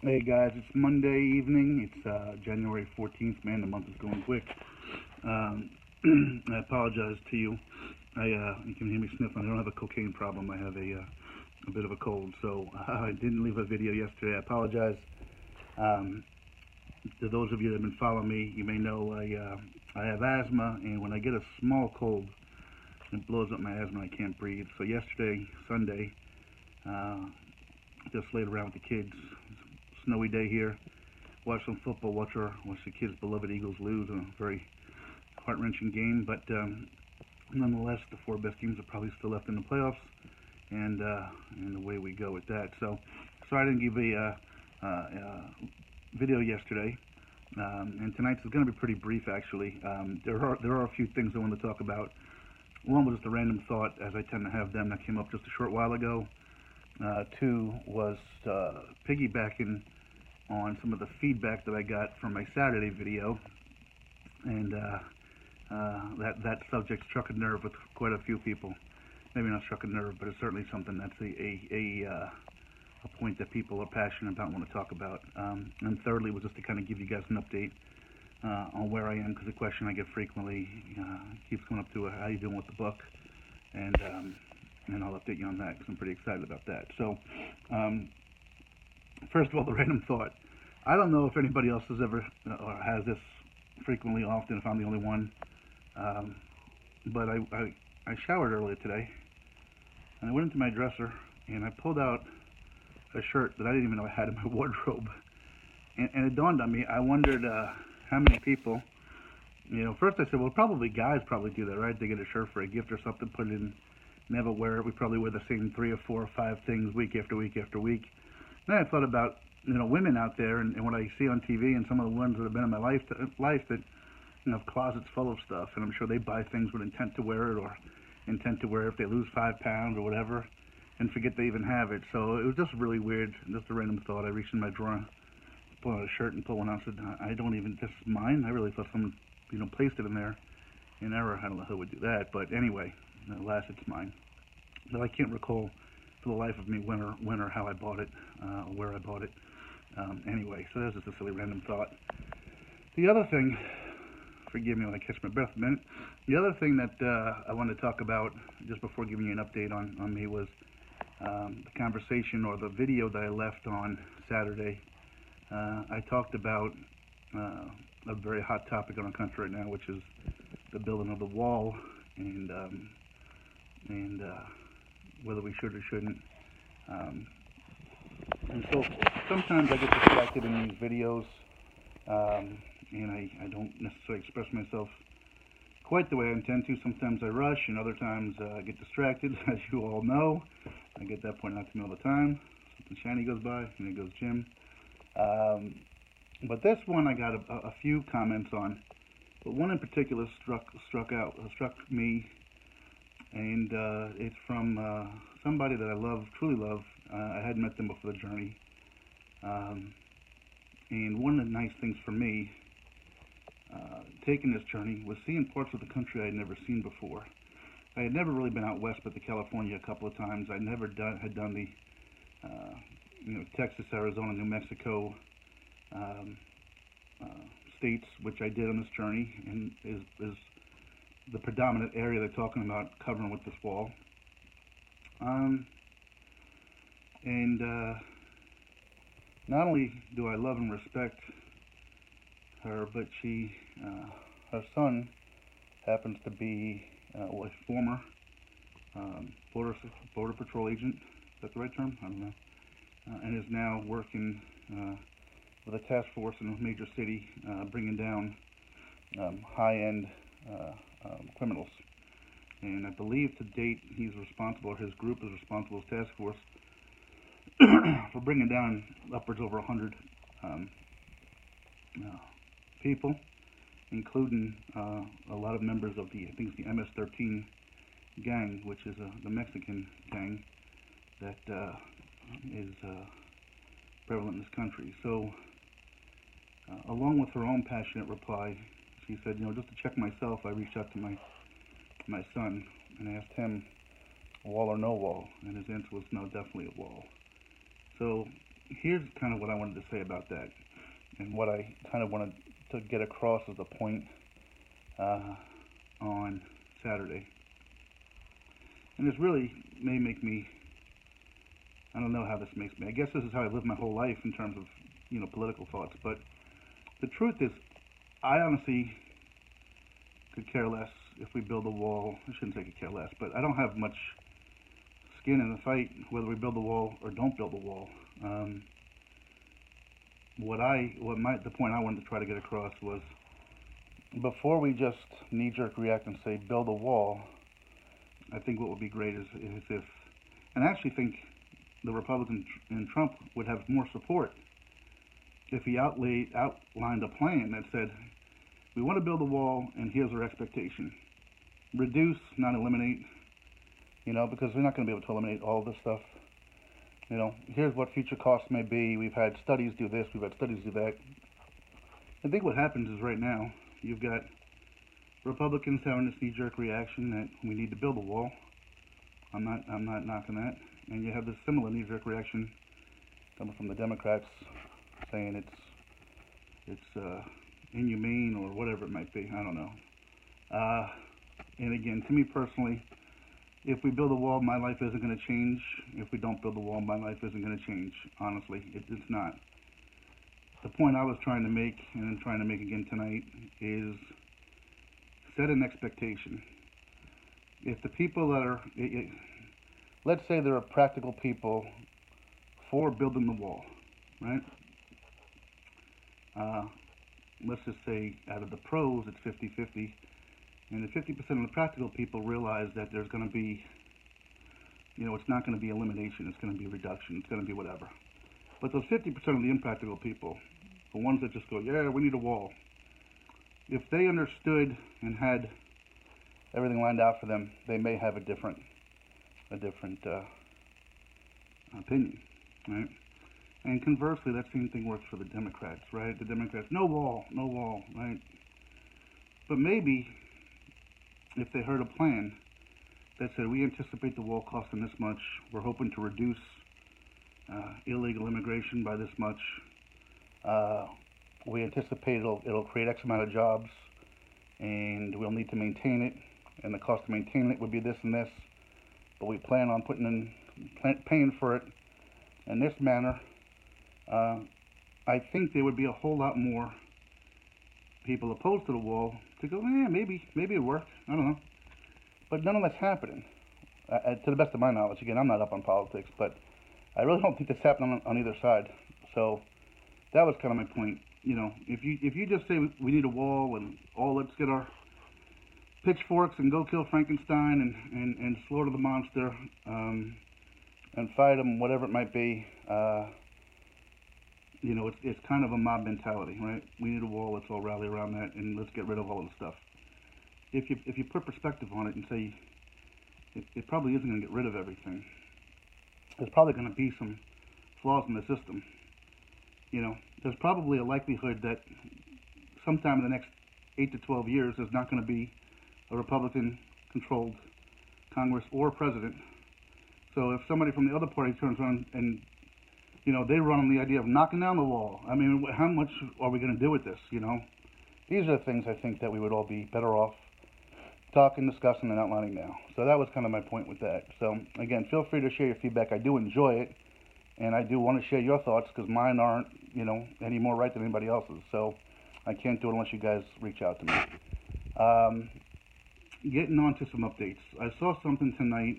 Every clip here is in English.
Hey guys, it's Monday evening. It's January 14th. Man, the month is going quick. Um, I apologize to you. You can hear me sniffling. I don't have a cocaine problem. I have a bit of a cold, so I didn't leave a video yesterday. I apologize. Um, to those of you that have been following me, you may know I have asthma, and when I get a small cold, it blows up my asthma. I can't breathe. So yesterday, Sunday, uh, just laid around with the kids. Snowy day here. Watch some football. Watch the kids' beloved Eagles lose in a very heart-wrenching game. But nonetheless, the four best teams are probably still left in the playoffs, and away we go with that. So sorry I didn't give video yesterday. And tonight's is going to be pretty brief, actually. There are a few things I want to talk about. One was just a random thought, as I tend to have them, that came up just a short while ago. Two was piggybacking on some of the feedback that I got from my Saturday video, and that subject struck a nerve with quite a few people. Maybe not struck a nerve, but it's certainly something that's a point that people are passionate about and want to talk about. And thirdly was just to kind of give you guys an update on where I am, because the question I get frequently keeps coming up to how you doing with the book, and I'll update you on that because I'm pretty excited about that. So, first of all, the random thought. I don't know if anybody else has ever or has this frequently, often, if I'm the only one. Um, but I showered earlier today, and I went into my dresser and I pulled out a shirt that I didn't even know I had in my wardrobe. And it dawned on me. I wondered how many people. First I said, well, probably guys probably do that, right? They get a shirt for a gift or something, put it in, never wear it. We probably wear the same 3 or 4 or 5 things week after week after week. Then I thought about women out there, and what I see on TV, and some of the ones that have been in my life that have closets full of stuff, and I'm sure they buy things with intent to wear it, or intent to wear it if they lose 5 pounds or whatever, and forget they even have it. So it was just really weird, just a random thought. I reached in my drawer, pulled out a shirt, and pulled one out, and said, I don't even, this is mine? I really thought someone placed it in there in error. I don't know who would do that, but anyway, alas, it's mine. But I can't recall for the life of me when or how I bought it, or where I bought it. Anyway, so that's just a silly random thought. The other thing, forgive me when I catch my breath a minute. The other thing that I wanted to talk about just before giving you an update on me was the conversation or the video that I left on Saturday. I talked about a very hot topic in our country right now, which is the building of the wall, and whether we should or shouldn't, and so sometimes I get distracted in these videos, and I don't necessarily express myself quite the way I intend to. Sometimes I rush, and other times I get distracted, as you all know. I get that pointed out to me all the time. Something shiny goes by, and it goes Jim. But this one I got a few comments on, but one in particular struck me, and it's from somebody that I love, truly love. I had met them before the journey, and one of the nice things for me, taking this journey, was seeing parts of the country I had never seen before. I had never really been out west, but to California a couple of times. I never had done the Texas, Arizona, New Mexico states, which I did on this journey, and is the predominant area they're talking about covering with this wall. And not only do I love and respect her, but her son happens to be a former border patrol agent. Is that the right term? I don't know. And is now working with a task force in a major city, bringing down high-end criminals. And I believe to date he's responsible, his group is responsible, his task force, for bringing down upwards over 100 people, including a lot of members of I think it's the MS-13 gang, which is the Mexican gang that is prevalent in this country. So, along with her own passionate reply, she said, just to check myself, I reached out to my son and asked him, wall or no wall, and his answer was no, definitely a wall. So here's kind of what I wanted to say about that, and what I kind of wanted to get across as a point uh, on Saturday. And this really may make me, I don't know how this makes me. I guess this is how I live my whole life in terms of, political thoughts. But the truth is, I honestly could care less if we build a wall. I shouldn't say could care less, but I don't have much skin in the fight whether we build a wall or don't build a wall. The point I wanted to try to get across was, before we just knee-jerk react and say build a wall, I think what would be great is if, and I actually think the Republican and Trump would have more support if he outlined a plan that said, we want to build a wall and here's our expectation. Reduce, not eliminate, because we're not going to be able to eliminate all of this stuff. Here's what future costs may be. We've had studies do this, we've had studies do that. I think what happens is right now, you've got Republicans having this knee-jerk reaction that we need to build a wall. I'm not knocking that. And you have this similar knee-jerk reaction coming from the Democrats saying it's inhumane or whatever it might be. I don't know. And again, to me personally, if we build a wall, my life isn't going to change. If we don't build a wall, my life isn't going to change. Honestly, it's not. The point I was trying to make, and I'm trying to make again tonight, is set an expectation. If the people that are, let's say there are practical people for building the wall, right? Let's just say out of the pros, it's 50-50. And the 50% of the practical people realize that there's going to be, it's not going to be elimination, it's going to be reduction, it's going to be whatever. But those 50% of the impractical people, the ones that just go, yeah, we need a wall, if they understood and had everything lined out for them, they may have a different opinion, right? And conversely, that same thing works for the Democrats, right? The Democrats, no wall, right? But maybe if they heard a plan that said, we anticipate the wall costing this much, we're hoping to reduce illegal immigration by this much, we anticipate it'll create X amount of jobs, and we'll need to maintain it, and the cost of maintaining it would be this and this, but we plan on paying for it in this manner. I think there would be a whole lot more people opposed to the wall to go, maybe it'll work. I don't know. But none of that's happening. To the best of my knowledge, again, I'm not up on politics, but I really don't think that's happening on either side. So that was kind of my point. If you just say we need a wall and let's get our pitchforks and go kill Frankenstein and slaughter the monster and fight him, whatever it might be. It's kind of a mob mentality, right? We need a wall, let's all rally around that, and let's get rid of all of the stuff. If you put perspective on it and say, it probably isn't going to get rid of everything. There's probably going to be some flaws in the system. There's probably a likelihood that sometime in the next 8 to 12 years, there's not going to be a Republican-controlled Congress or president. So if somebody from the other party turns around and they run on the idea of knocking down the wall. I mean, how much are we going to do with this, These are the things I think that we would all be better off talking, discussing, and outlining now. So that was kind of my point with that. So, again, feel free to share your feedback. I do enjoy it, and I do want to share your thoughts because mine aren't, any more right than anybody else's. So I can't do it unless you guys reach out to me. Getting on to some updates. I saw something tonight.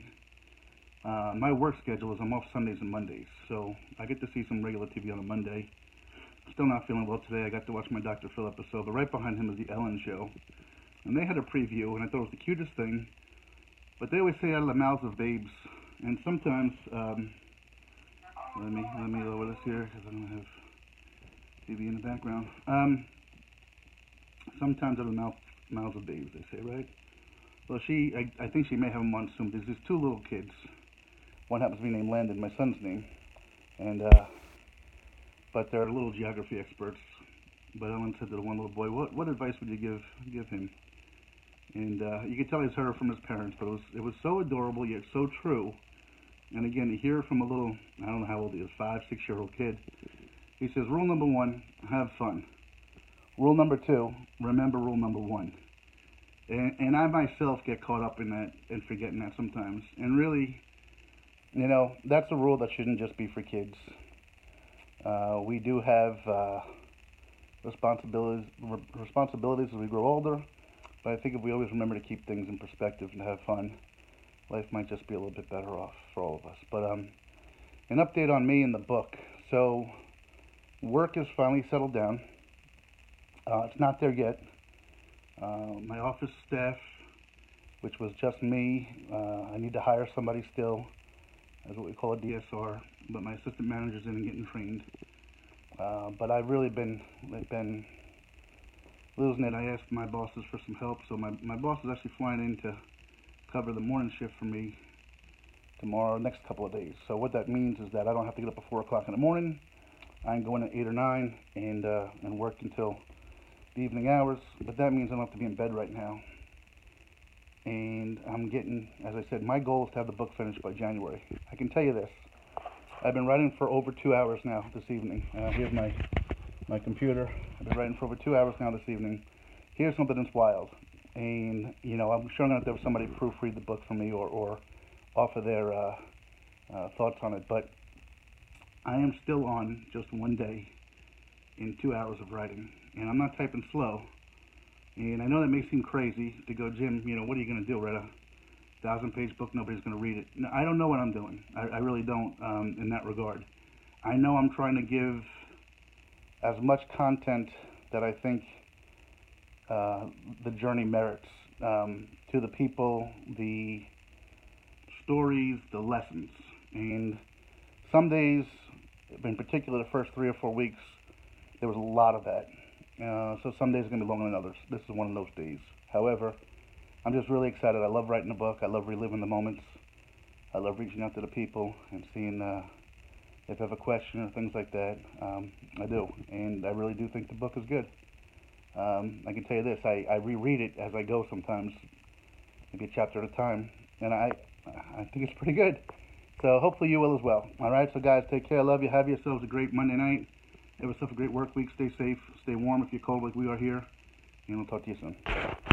My work schedule is I'm off Sundays and Mondays, so I get to see some regular TV on a Monday. Still not feeling well today. I got to watch my Dr. Phil episode, but right behind him is the Ellen Show. And they had a preview, and I thought it was the cutest thing. But they always say out of the mouths of babes. And sometimes, let me lower this here, because I don't have TV in the background. Sometimes out of the mouths of babes, they say, right? Well, I think she may have them on Zoom. There's these two little kids. One happens to be named Landon, my son's name. And, but they're little geography experts. But Ellen said to the one little boy, what advice would you give him? And you could tell he's heard it from his parents, but it was so adorable yet so true. And again, to hear from a little, I don't know how old he is, 5, 6-year-old kid. He says, rule number 1, have fun. Rule number 2, remember rule number 1. And I myself get caught up in that and forgetting that sometimes. And really, that's a rule that shouldn't just be for kids. We do have responsibilities as we grow older, but I think if we always remember to keep things in perspective and have fun, life might just be a little bit better off for all of us. But an update on me and the book. So work is finally settled down. It's not there yet. My office staff, which was just me, I need to hire somebody still as what we call a DSR, but my assistant manager's in and getting trained. But I've really been losing it. I asked my bosses for some help, so my boss is actually flying in to cover the morning shift for me tomorrow, next couple of days. So what that means is that I don't have to get up at 4 o'clock in the morning. I can go in at 8 or 9 and work until the evening hours, but that means I don't have to be in bed right now. And I'm getting, as I said, my goal is to have the book finished by January. I can tell you this, I've been writing for over 2 hours now this evening. Here's my computer. I've been writing for over 2 hours now this evening. Here's something that's wild. And, I'm sure I'm going to have somebody proofread the book for me or offer their thoughts on it. But I am still on just one day in 2 hours of writing. And I'm not typing slow. And I know that may seem crazy to go, Jim, what are you going to do? Write a 1,000-page book, nobody's going to read it. No, I don't know what I'm doing. I really don't in that regard. I know I'm trying to give as much content that I think the journey merits to the people, the stories, the lessons. And some days, in particular the first 3 or 4 weeks, there was a lot of that. So some days are going to be longer than others. This is one of those days. However, I'm just really excited. I love writing a book. I love reliving the moments. I love reaching out to the people and seeing if they have a question or things like that. I do. And I really do think the book is good. I can tell you this. I reread it as I go sometimes, maybe a chapter at a time. And I think it's pretty good. So hopefully you will as well. All right, so guys, take care. I love you. Have yourselves a great Monday night. Have yourself a great work week. Stay safe. Stay warm if you're cold like we are here. And we'll talk to you soon.